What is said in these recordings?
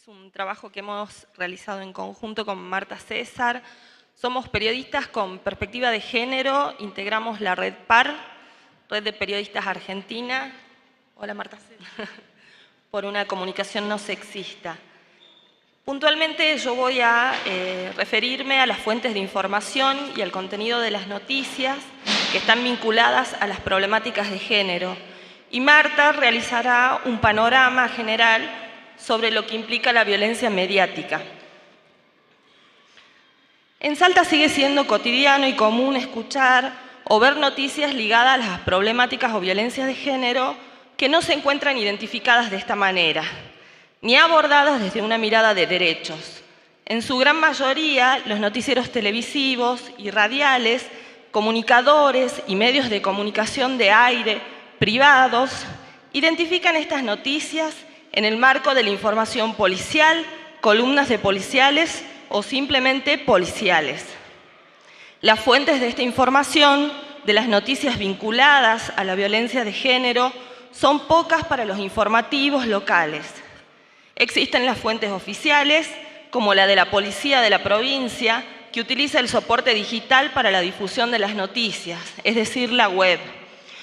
Es un trabajo que hemos realizado en conjunto con Marta César. Somos periodistas con perspectiva de género, integramos la Red PAR, Red de Periodistas Argentina. Hola Marta César. Por una comunicación no sexista. Puntualmente yo voy a referirme a las fuentes de información y al contenido de las noticias que están vinculadas a las problemáticas de género. Y Marta realizará un panorama general sobre lo que implica la violencia mediática. En Salta sigue siendo cotidiano y común escuchar o ver noticias ligadas a las problemáticas o violencias de género que no se encuentran identificadas de esta manera, ni abordadas desde una mirada de derechos. En su gran mayoría, los noticieros televisivos y radiales, comunicadores y medios de comunicación de aire privados identifican estas noticias en el marco de la información policial, columnas de policiales o simplemente policiales. Las fuentes de esta información, de las noticias vinculadas a la violencia de género, son pocas para los informativos locales. Existen las fuentes oficiales, como la de la Policía de la provincia, que utiliza el soporte digital para la difusión de las noticias, es decir, la web,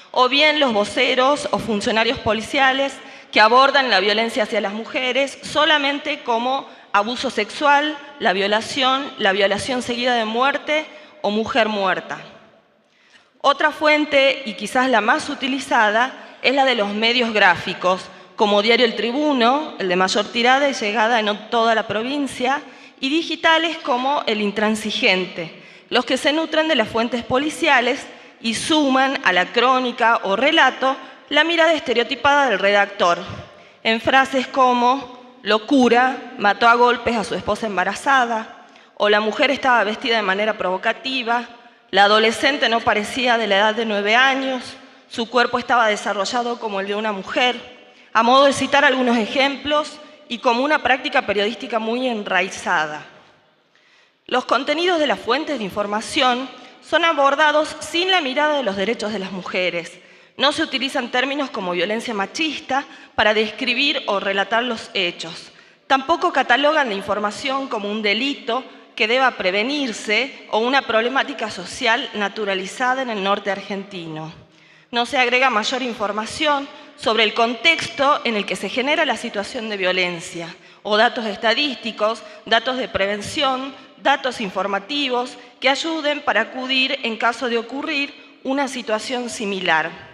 o bien los voceros o funcionarios policiales que abordan la violencia hacia las mujeres solamente como abuso sexual, la violación seguida de muerte o mujer muerta. Otra fuente, y quizás la más utilizada, es la de los medios gráficos, como Diario El Tribuno, el de mayor tirada y llegada en toda la provincia, y digitales como El Intransigente, los que se nutren de las fuentes policiales y suman a la crónica o relato la mirada estereotipada del redactor, en frases como locura, mató a golpes a su esposa embarazada, o la mujer estaba vestida de manera provocativa, la adolescente no parecía de la edad de 9 años, su cuerpo estaba desarrollado como el de una mujer, a modo de citar algunos ejemplos y como una práctica periodística muy enraizada. Los contenidos de las fuentes de información son abordados sin la mirada de los derechos de las mujeres. No se utilizan términos como violencia machista para describir o relatar los hechos. Tampoco catalogan la información como un delito que deba prevenirse o una problemática social naturalizada en el norte argentino. No se agrega mayor información sobre el contexto en el que se genera la situación de violencia, o datos estadísticos, datos de prevención, datos informativos que ayuden para acudir en caso de ocurrir una situación similar.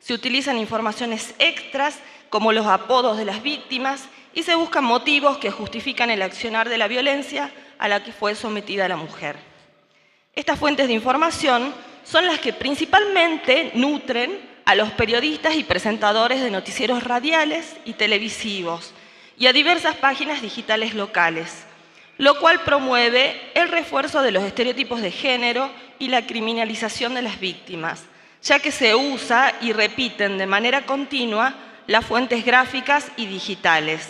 Se utilizan informaciones extras como los apodos de las víctimas y se buscan motivos que justifican el accionar de la violencia a la que fue sometida la mujer. Estas fuentes de información son las que principalmente nutren a los periodistas y presentadores de noticieros radiales y televisivos y a diversas páginas digitales locales, lo cual promueve el refuerzo de los estereotipos de género y la criminalización de las víctimas, ya que se usa y repiten de manera continua las fuentes gráficas y digitales.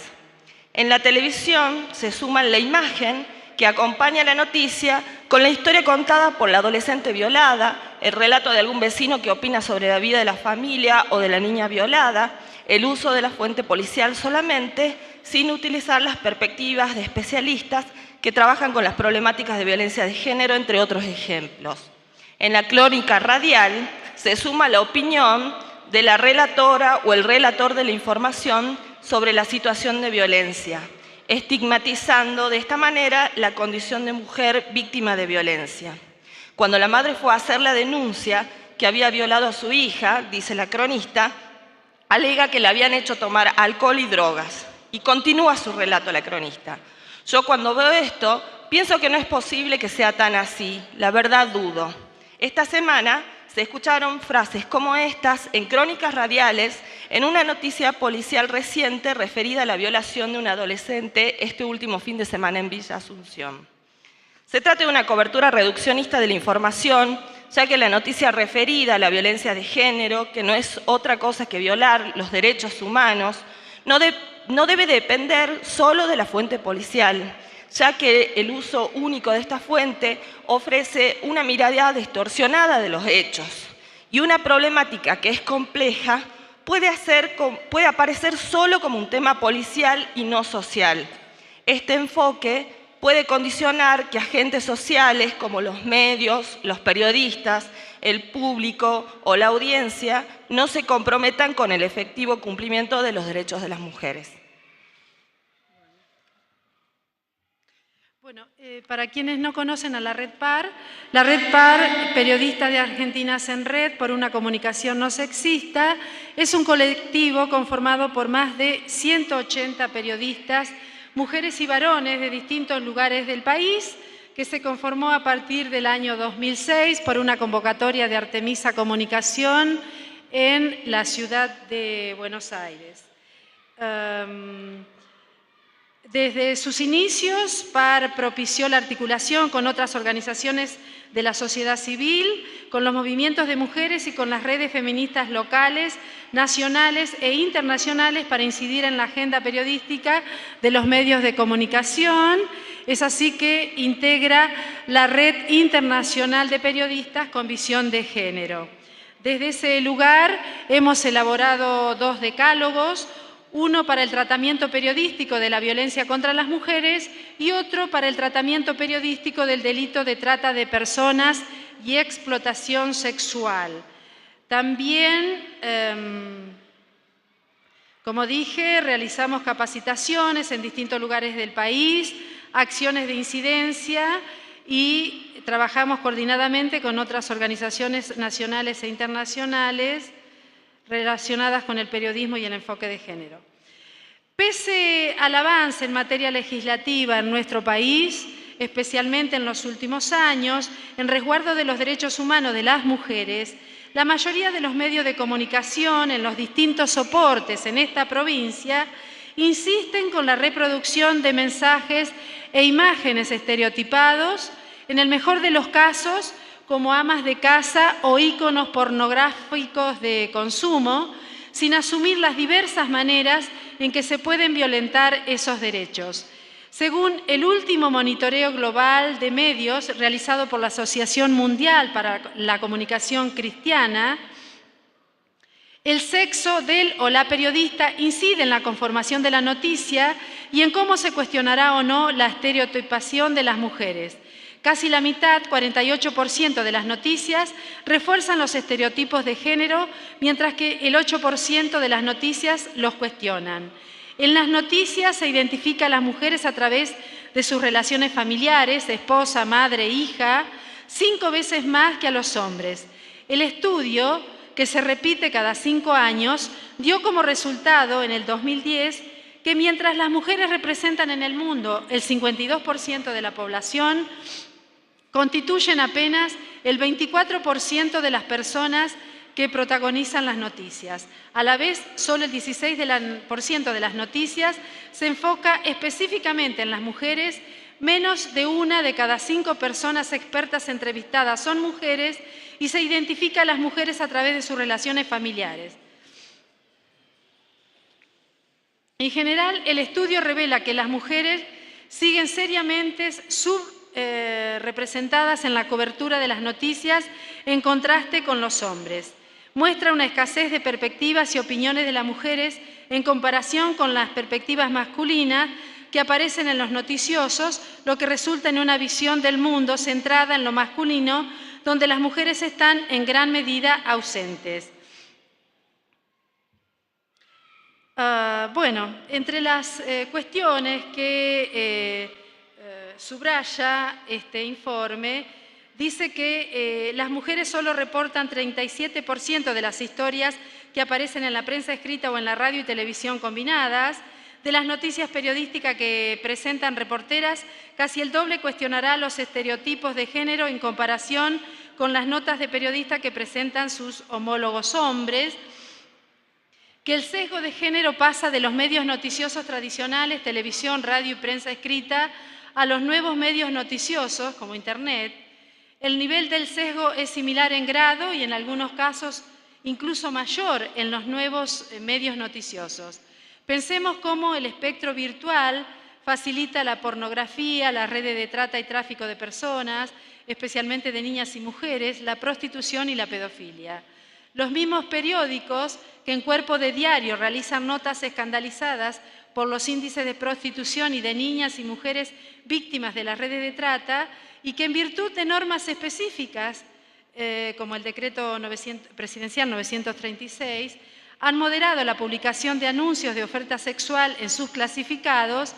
En la televisión se suman la imagen que acompaña la noticia con la historia contada por la adolescente violada, el relato de algún vecino que opina sobre la vida de la familia o de la niña violada, el uso de la fuente policial solamente, sin utilizar las perspectivas de especialistas que trabajan con las problemáticas de violencia de género, entre otros ejemplos. En la crónica radial se suma la opinión de la relatora o el relator de la información sobre la situación de violencia, estigmatizando de esta manera la condición de mujer víctima de violencia. Cuando la madre fue a hacer la denuncia que había violado a su hija, dice la cronista, alega que le habían hecho tomar alcohol y drogas. Y continúa su relato la cronista. Yo cuando veo esto, pienso que no es posible que sea tan así, la verdad dudo. Esta semana se escucharon frases como estas en crónicas radiales en una noticia policial reciente referida a la violación de un adolescente este último fin de semana en Villa Asunción. Se trata de una cobertura reduccionista de la información, ya que la noticia referida a la violencia de género, que no es otra cosa que violar los derechos humanos, no debe depender solo de la fuente policial, ya que el uso único de esta fuente ofrece una mirada distorsionada de los hechos y una problemática que es compleja puede aparecer solo como un tema policial y no social. este enfoque puede condicionar que agentes sociales como los medios, los periodistas, el público o la audiencia no se comprometan con el efectivo cumplimiento de los derechos de las mujeres. Bueno, para quienes no conocen a la Red PAR, Periodistas de Argentinas en Red por una Comunicación No Sexista, es un colectivo conformado por más de 180 periodistas, mujeres y varones de distintos lugares del país, que se conformó a partir del año 2006 por una convocatoria de Artemisa Comunicación en la ciudad de Buenos Aires. Desde sus inicios, PAR propició la articulación con otras organizaciones de la sociedad civil, con los movimientos de mujeres y con las redes feministas locales, nacionales e internacionales para incidir en la agenda periodística de los medios de comunicación. Es así que integra la Red Internacional de Periodistas con Visión de Género. Desde ese lugar hemos elaborado 2 decálogos, uno para el tratamiento periodístico de la violencia contra las mujeres y otro para el tratamiento periodístico del delito de trata de personas y explotación sexual. También, como dije, realizamos capacitaciones en distintos lugares del país, acciones de incidencia y trabajamos coordinadamente con otras organizaciones nacionales e internacionales relacionadas con el periodismo y el enfoque de género. Pese al avance en materia legislativa en nuestro país, especialmente en los últimos años, en resguardo de los derechos humanos de las mujeres, la mayoría de los medios de comunicación en los distintos soportes en esta provincia insisten con la reproducción de mensajes e imágenes estereotipados, en el mejor de los casos, como amas de casa o íconos pornográficos de consumo, sin asumir las diversas maneras en que se pueden violentar esos derechos. Según el último monitoreo global de medios realizado por la Asociación Mundial para la Comunicación Cristiana, el sexo del o la periodista incide en la conformación de la noticia y en cómo se cuestionará o no la estereotipación de las mujeres. Casi la mitad, 48% de las noticias, refuerzan los estereotipos de género, mientras que el 8% de las noticias los cuestionan. En las noticias se identifica a las mujeres a través de sus relaciones familiares, esposa, madre, hija, 5 veces más que a los hombres. El estudio, que se repite cada 5 años, dio como resultado en el 2010 que mientras las mujeres representan en el mundo el 52% de la población, constituyen apenas el 24% de las personas que protagonizan las noticias. A la vez, solo el 16% de las noticias se enfoca específicamente en las mujeres, menos de 1 de cada 5 personas expertas entrevistadas son mujeres y se identifica a las mujeres a través de sus relaciones familiares. En general, el estudio revela que las mujeres siguen seriamente representadas en la cobertura de las noticias en contraste con los hombres. Muestra una escasez de perspectivas y opiniones de las mujeres en comparación con las perspectivas masculinas que aparecen en los noticiosos, lo que resulta en una visión del mundo centrada en lo masculino, donde las mujeres están en gran medida ausentes. Bueno, entre las cuestiones que subraya este informe, dice que las mujeres solo reportan 37% de las historias que aparecen en la prensa escrita o en la radio y televisión combinadas. De las noticias periodísticas que presentan reporteras, casi el doble cuestionará los estereotipos de género en comparación con las notas de periodistas que presentan sus homólogos hombres. Que el sesgo de género pasa de los medios noticiosos tradicionales, televisión, radio y prensa escrita, a los nuevos medios noticiosos, como Internet. El nivel del sesgo es similar en grado y en algunos casos incluso mayor en los nuevos medios noticiosos. Pensemos cómo el espectro virtual facilita la pornografía, las redes de trata y tráfico de personas, especialmente de niñas y mujeres, la prostitución y la pedofilia. Los mismos periódicos que en cuerpo de diario realizan notas escandalizadas por los índices de prostitución y de niñas y mujeres víctimas de las redes de trata, y que en virtud de normas específicas, como el decreto presidencial 936, han moderado la publicación de anuncios de oferta sexual en sus clasificados,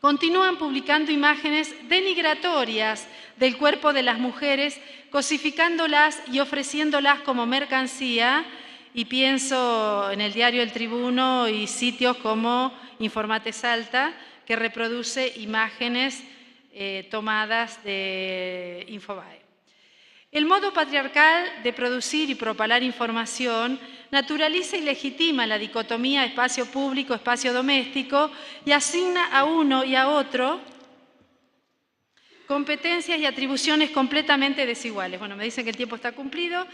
continúan publicando imágenes denigratorias del cuerpo de las mujeres, cosificándolas y ofreciéndolas como mercancía, y pienso en el diario El Tribuno y sitios como Informate Salta, que reproduce imágenes tomadas de Infobae. El modo patriarcal de producir y propalar información naturaliza y legitima la dicotomía espacio público, espacio doméstico, y asigna a uno y a otro competencias y atribuciones completamente desiguales. Bueno, me dicen que el tiempo está cumplido.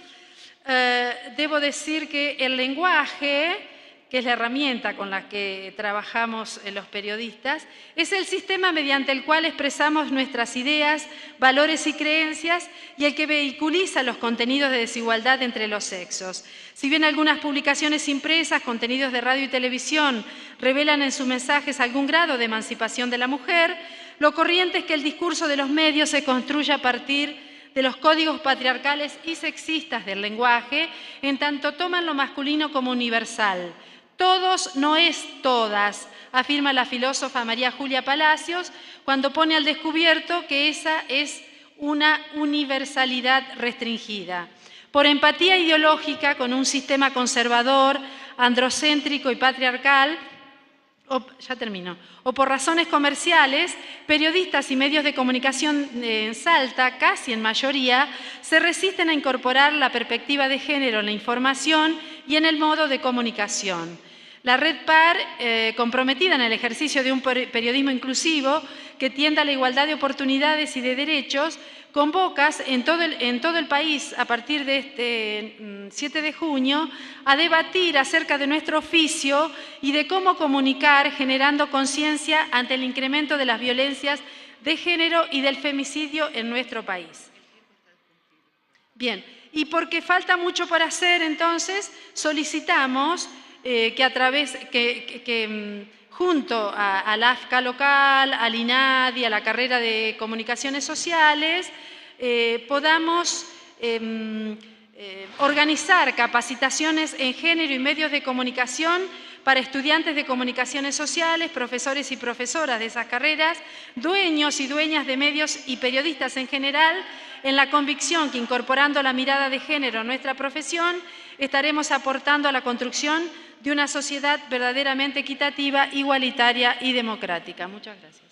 Debo decir que el lenguaje, que es la herramienta con la que trabajamos los periodistas, es el sistema mediante el cual expresamos nuestras ideas, valores y creencias, y el que vehiculiza los contenidos de desigualdad entre los sexos. Si bien algunas publicaciones impresas, contenidos de radio y televisión, revelan en sus mensajes algún grado de emancipación de la mujer, lo corriente es que el discurso de los medios se construye a partir de los códigos patriarcales y sexistas del lenguaje, en tanto toman lo masculino como universal. Todos no es todas, afirma la filósofa María Julia Palacios, cuando pone al descubierto que esa es una universalidad restringida. Por empatía ideológica con un sistema conservador, androcéntrico y patriarcal, o por razones comerciales, periodistas y medios de comunicación en Salta, casi en mayoría, se resisten a incorporar la perspectiva de género en la información y en el modo de comunicación. La Red PAR, comprometida en el ejercicio de un periodismo inclusivo que tienda a la igualdad de oportunidades y de derechos, convoca en todo el país, a partir de este 7 de junio, a debatir acerca de nuestro oficio y de cómo comunicar, generando conciencia ante el incremento de las violencias de género y del femicidio en nuestro país. Bien, y porque falta mucho por hacer, entonces, solicitamos junto al AFCA local, al INADI, a la carrera de Comunicaciones Sociales, podamos organizar capacitaciones en género y medios de comunicación para estudiantes de comunicaciones sociales, profesores y profesoras de esas carreras, dueños y dueñas de medios y periodistas en general, en la convicción que incorporando la mirada de género a nuestra profesión, estaremos aportando a la construcción de una sociedad verdaderamente equitativa, igualitaria y democrática. Muchas gracias.